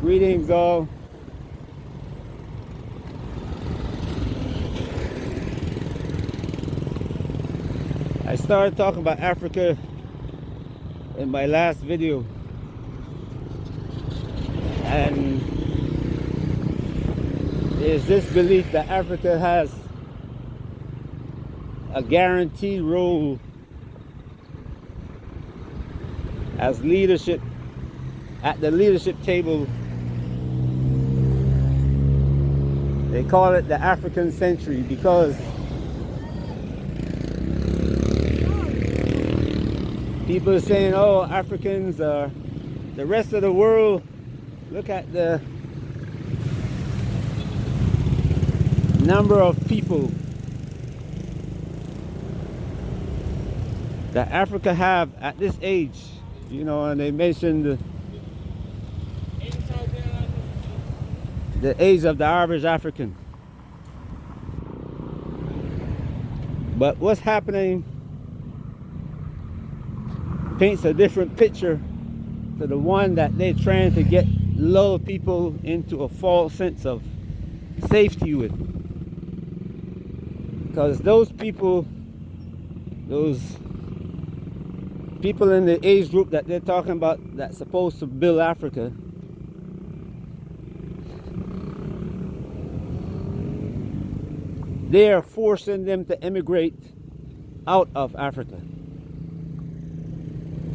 Greetings all. I started talking about Africa in my last video, and there's this belief that Africa has a guaranteed role as leadership at the leadership table. They call it the African century because people are saying, oh, Africans are the rest of the world. Look at the number of people that Africa have at this age, you know, and they mentioned the age of the average African. But what's happening paints a different picture to the one that they're trying to lull people into a false sense of safety with. Because those people in the age group that they're talking about that's supposed to build Africa, they are forcing them to immigrate out of Africa.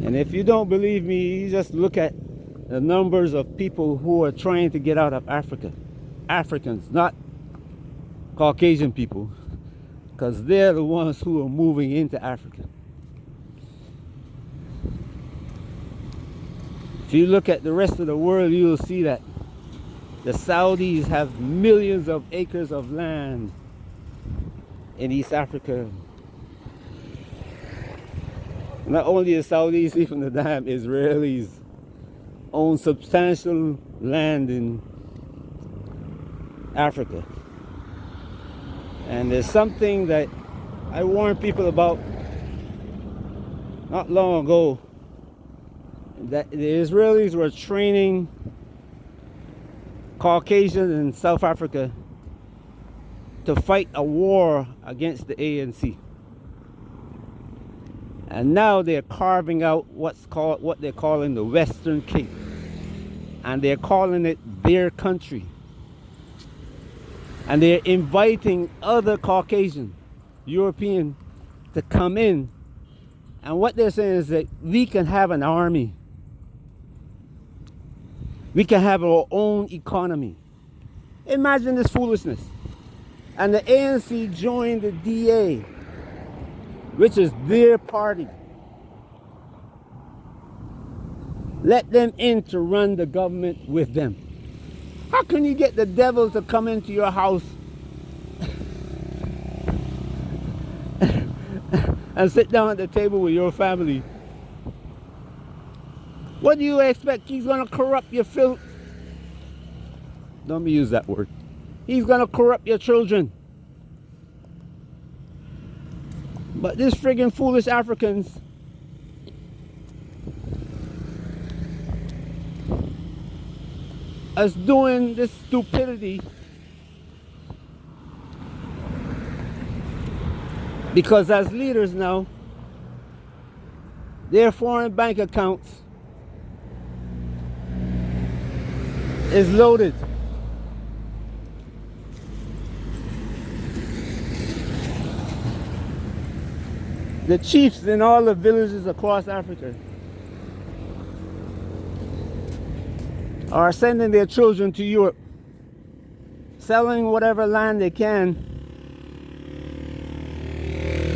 And if you don't believe me, you just look at the numbers of people who are trying to get out of Africa. Africans, not Caucasian people, because they're the ones who are moving into Africa. If you look at the rest of the world, you will see that the Saudis have millions of acres of land in East Africa. Not only the Saudis, even the damn Israelis own substantial land in Africa. And there's something that I warned people about not long ago, that the Israelis were training Caucasians in South Africa to fight a war against the ANC. And now they're carving out what they're calling the Western Cape, and they're calling it their country. And they're inviting other Caucasian, European, to come in. And what they're saying is that we can have an army. We can have our own economy. Imagine this foolishness. And the ANC joined the DA, which is their party. Let them in to run the government with them. How can you get the devil to come into your house and sit down at the table with your family? What do you expect? He's going to corrupt your filth. Don't use that word. He's going to corrupt your children. But these friggin' foolish Africans is doing this stupidity because as leaders now, their foreign bank accounts is loaded. The chiefs in all the villages across Africa are sending their children to Europe, selling whatever land they can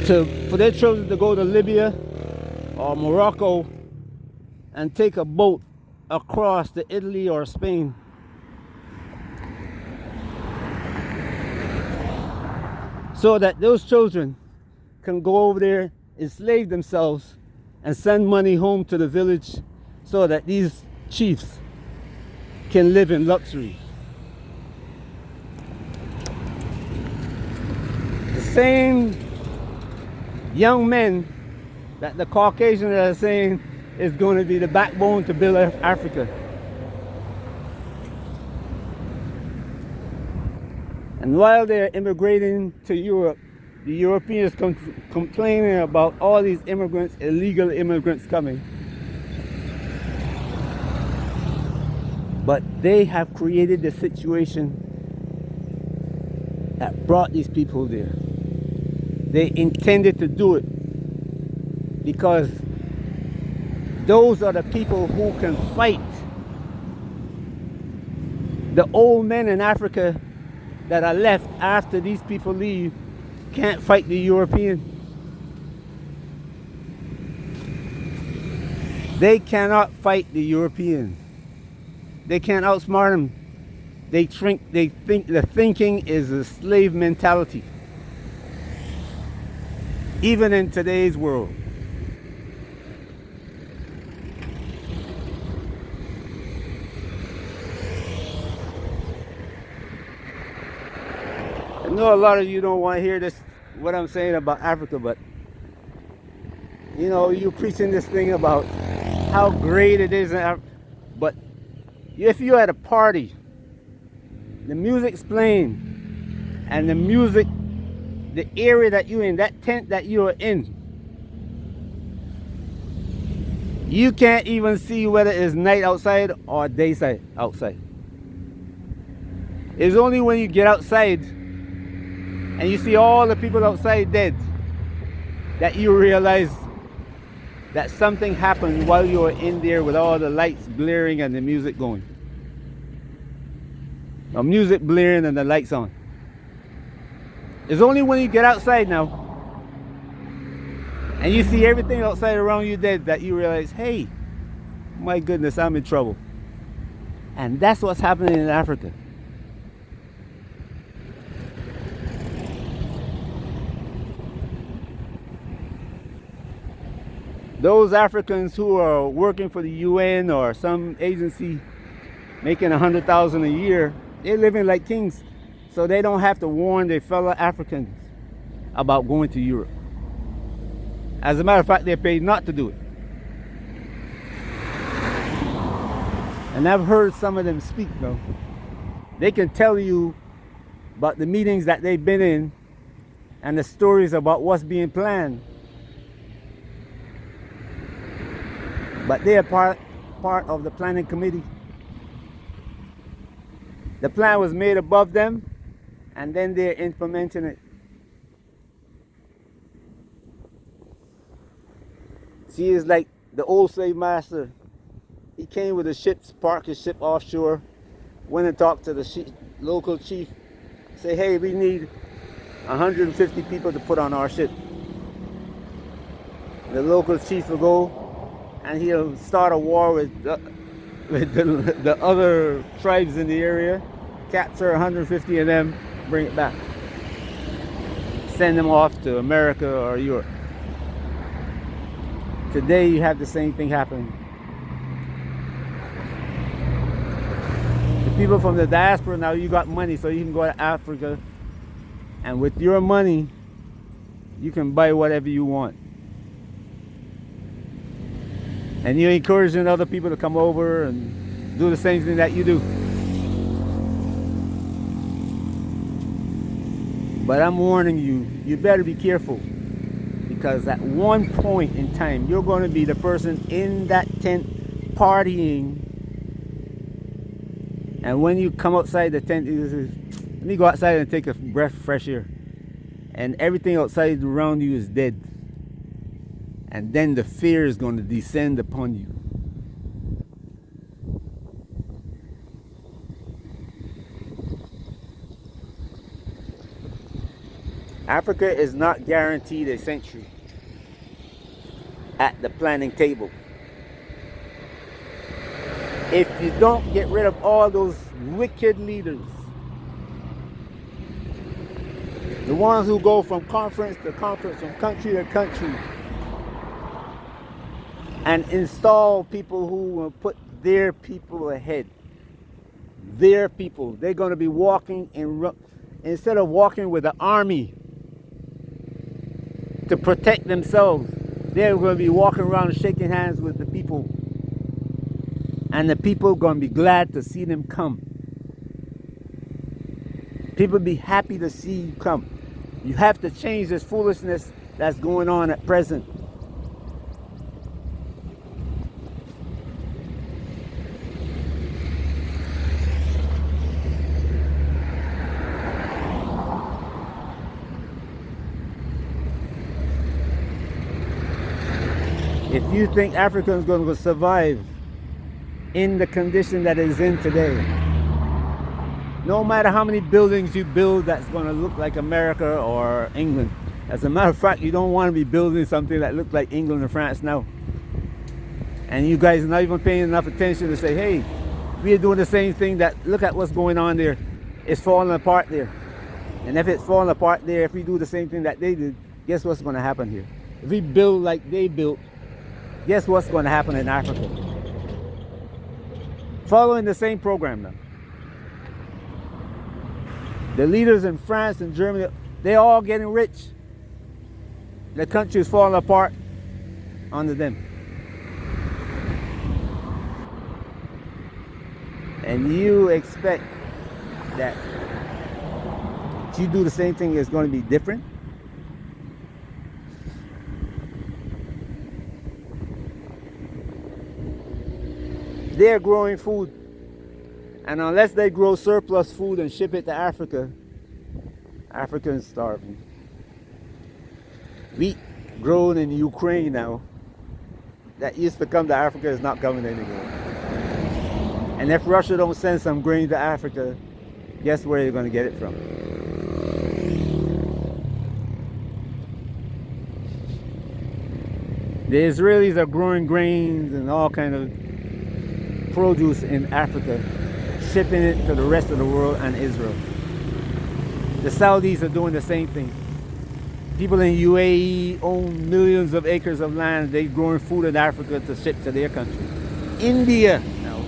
for their children to go to Libya or Morocco and take a boat across to Italy or Spain. So that those children can go over there, enslave themselves, and send money home to the village so that these chiefs can live in luxury. The same young men that the Caucasians are saying is going to be the backbone to build Africa. And while they're immigrating to Europe, the Europeans complaining about all these immigrants, illegal immigrants coming. But they have created the situation that brought these people there. They intended to do it because those are the people who can fight. The old men in Africa that are left after these people leave can't fight the European. They cannot fight the European. They can't outsmart them. They think the thinking is a slave mentality. Even in today's world. I know a lot of you don't want to hear this, what I'm saying about Africa, but you know, you're preaching this thing about how great it is in Africa. But if you're at a party, the music's playing, and the music, the area that you're in, that tent that you're in, you can't even see whether it's night outside or day outside. It's only when you get outside and you see all the people outside dead that you realize that something happened while you were in there with all the lights blaring and the music going. The music blaring and the lights on. It's only when you get outside now and you see everything outside around you dead that you realize, hey, my goodness, I'm in trouble. And that's what's happening in Africa. Those Africans who are working for the UN or some agency making 100,000 a year, they're living like kings. So they don't have to warn their fellow Africans about going to Europe. As a matter of fact, they're paid not to do it. And I've heard some of them speak though. They can tell you about the meetings that they've been in and the stories about what's being planned. But they are part of the planning committee. The plan was made above them, and then they're implementing it. See, it's like the old slave master. He came with the ships, parked his ship offshore, went and talked to the local chief, say, hey, we need 150 people to put on our ship. The local chief will go and he'll start a war with the other tribes in the area, capture 150 of them, bring it back. Send them off to America or Europe. Today you have the same thing happening. The people from the diaspora, now you got money, so you can go to Africa, and with your money, you can buy whatever you want. And you're encouraging other people to come over and do the same thing that you do. But I'm warning you, you better be careful. Because at one point in time, you're going to be the person in that tent partying. And when you come outside the tent, you say, let me go outside and take a breath of fresh air. And everything outside around you is dead. And then the fear is going to descend upon you. Africa is not guaranteed a century at the planning table. If you don't get rid of all those wicked leaders, the ones who go from conference to conference, from country to country, and install people who will put their people ahead. Their people. They're going to be walking instead of walking with the army to protect themselves, they're going to be walking around and shaking hands with the people. And the people are going to be glad to see them come. People be happy to see you come. You have to change this foolishness that's going on at present. If you think Africa is going to survive in the condition that it is in today, no matter how many buildings you build that's going to look like America or England. As a matter of fact, you don't want to be building something that looks like England or France now. And you guys are not even paying enough attention to say, hey, we are doing the same thing. That look at what's going on there. It's falling apart there. And if it's falling apart there, if we do the same thing that they did, guess what's going to happen here? If we build like they built, guess what's going to happen in Africa? Following the same program now. The leaders in France and Germany, they're all getting rich. The country is falling apart under them. And you expect that if you do the same thing, it's going to be different? They're growing food. And unless they grow surplus food and ship it to Africa, Africa is starving. Wheat grown in Ukraine now, that used to come to Africa, is not coming anymore. And if Russia don't send some grain to Africa, guess where you're going to get it from? The Israelis are growing grains and all kind of produce in Africa, shipping it to the rest of the world and Israel. The Saudis are doing the same thing. People in UAE own millions of acres of land. They're growing food in Africa to ship to their country. India now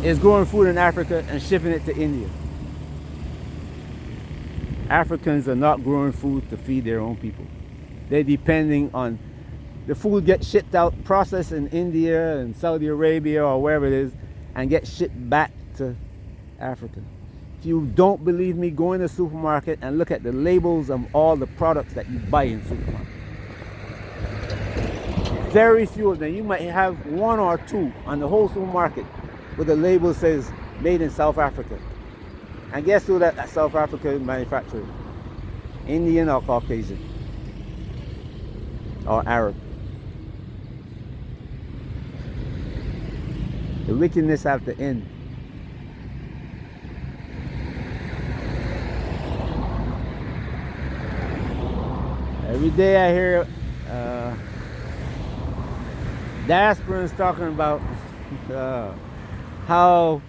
is growing food in Africa and shipping it to India. Africans are not growing food to feed their own people. They're depending on the food gets shipped out, processed in India and Saudi Arabia or wherever it is, and get shipped back to Africa. If you don't believe me, go in the supermarket and look at the labels of all the products that you buy in supermarket. Very few of them. You might have one or two on the whole supermarket where the label says made in South Africa. And guess who that South Africa manufacturer? Indian or Caucasian or Arab. The wickedness have to end. Every day I hear diasporans talking about how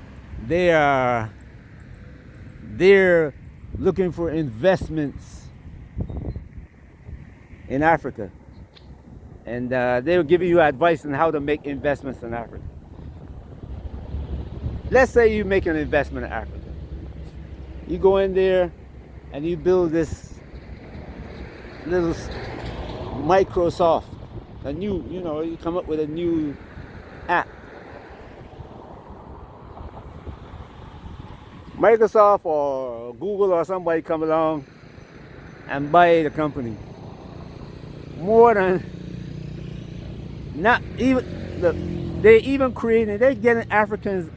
they're looking for investments in Africa, and they're giving you advice on how to make investments in Africa. Let's say you make an investment in Africa. You go in there and you build this little Microsoft, you come up with a new app. Microsoft or Google or somebody come along and buy the company. More than, not even, they're even creating, they're getting Africans.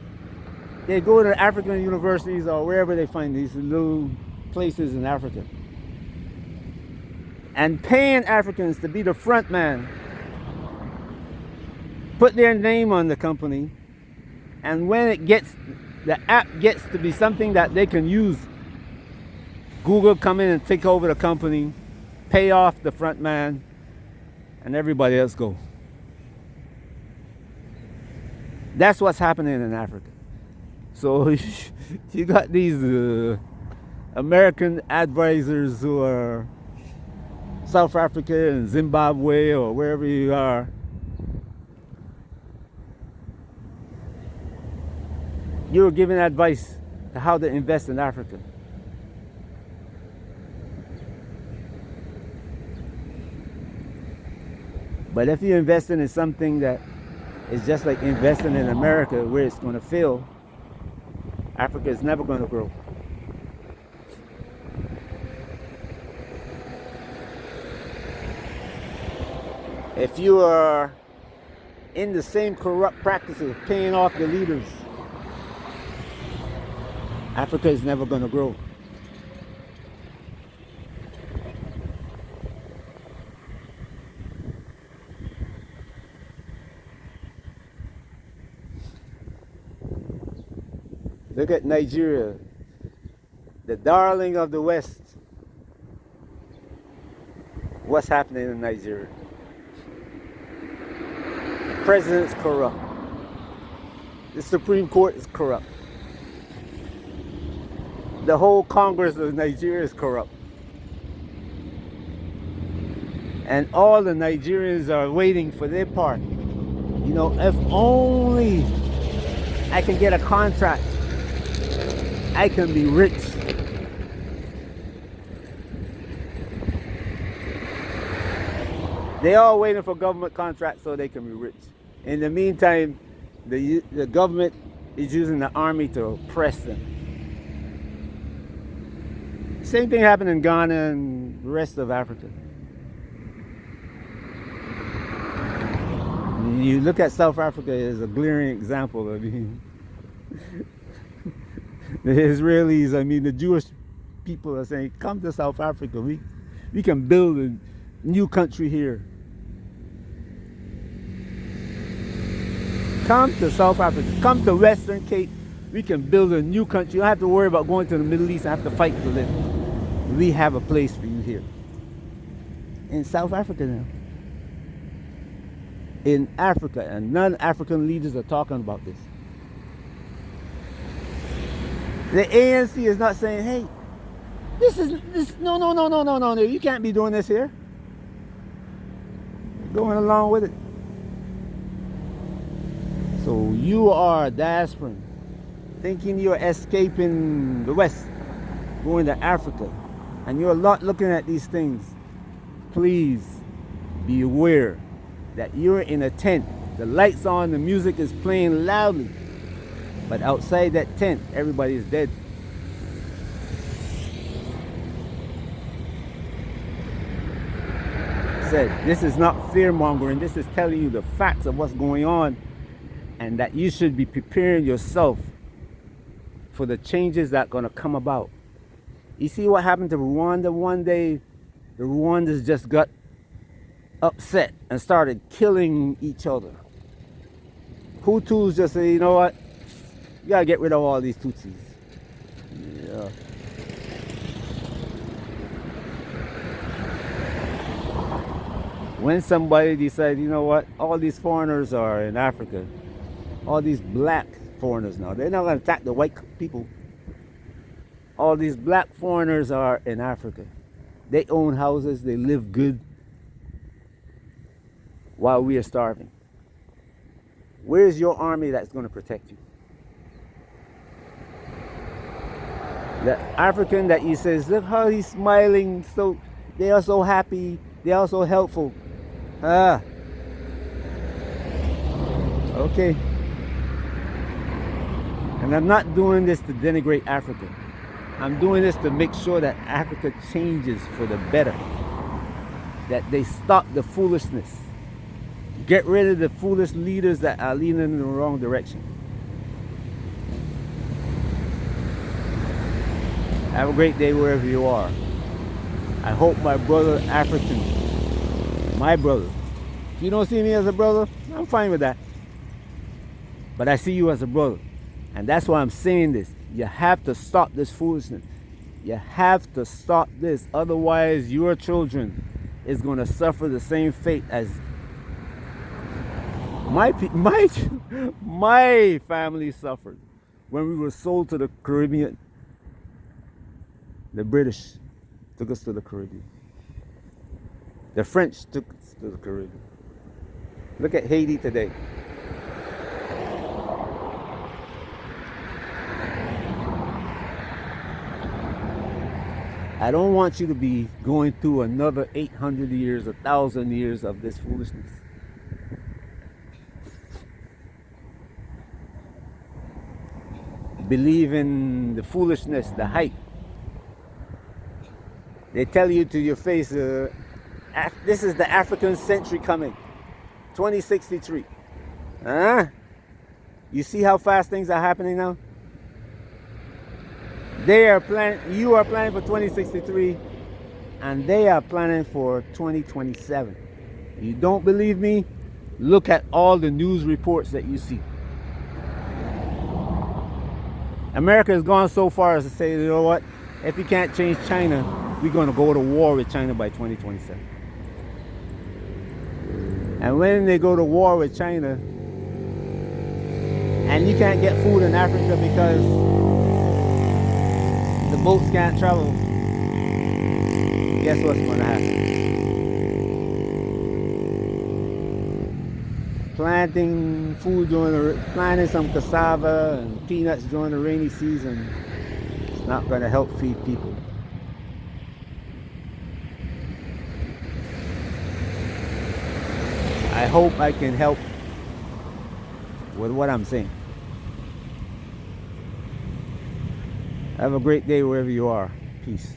They go to African universities or wherever they find these little places in Africa, and paying Africans to be the front man, put their name on the company, and when the app gets to be something that they can use, Google come in and take over the company, pay off the front man, and everybody else go. That's what's happening in Africa. So you got these American advisors who are South Africa and Zimbabwe or wherever you are. You're giving advice to how to invest in Africa. But if you're investing in something that is just like investing in America where it's going to fail, Africa is never going to grow. if you are in the same corrupt practices of paying off the leaders, Africa is never going to grow. Look at Nigeria, the darling of the West. What's happening in Nigeria? The president's corrupt. The Supreme Court is corrupt. The whole Congress of Nigeria is corrupt. And all the Nigerians are waiting for their part. You know, if only I can get a contract, I can be rich. They all waiting for government contracts so they can be rich. In the meantime, the government is using the army to oppress them. Same thing happened in Ghana and the rest of Africa. You look at South Africa as a glaring example. I mean, the Israelis, I mean, the Jewish people are saying, come to South Africa. We can build a new country here. Come to South Africa. Come to Western Cape. We can build a new country. You don't have to worry about going to the Middle East and have to fight to live. We have a place for you here. In South Africa now. In Africa, and non-African leaders are talking about this. The ANC is not saying, hey, no, you can't be doing this here. Going along with it. So you are a diasporan, thinking you're escaping the West, going to Africa, and you're not looking at these things. Please be aware that you're in a tent. The lights on, the music is playing loudly, but outside that tent, everybody is dead. Said, this is not fear-mongering. This is telling you the facts of what's going on, and that you should be preparing yourself for the changes that are going to come about. You see what happened to Rwanda one day? The Rwandans just got upset and started killing each other. Hutus just say, you know what? You gotta get rid of all these Tutsis. Yeah. When somebody decides, you know what? All these foreigners are in Africa. All these black foreigners now. They're not gonna attack the white people. All these black foreigners are in Africa. They own houses, they live good, while we are starving. Where's your army that's going to protect you? The African that you says, look how he's smiling, so they are so happy, they are so helpful. Okay. And I'm not doing this to denigrate Africa. I'm doing this to make sure that Africa changes for the better. That they stop the foolishness. Get rid of the foolish leaders that are leading in the wrong direction. Have a great day wherever you are. I hope my brother African, my brother, if you don't see me as a brother, I'm fine with that. But I see you as a brother. And that's why I'm saying this. You have to stop this foolishness. You have to stop this. Otherwise, your children is going to suffer the same fate as my family suffered when we were sold to the Caribbean. The British took us to the Caribbean. The French took us to the Caribbean. Look at Haiti today. I don't want you to be going through another 800 years, 1,000 years of this foolishness. Believe in the foolishness, the hype. They tell you to your face, this is the African century coming. 2063. Huh? You see how fast things are happening now? You are planning for 2063, and they are planning for 2027. You don't believe me? Look at all the news reports that you see. America has gone so far as to say, you know what? If you can't change China, we're going to go to war with China by 2027. And when they go to war with China, and you can't get food in Africa because the boats can't travel, guess what's going to happen? Planting some cassava and peanuts during the rainy season is not going to help feed people. I hope I can help with what I'm saying. Have a great day wherever you are. Peace.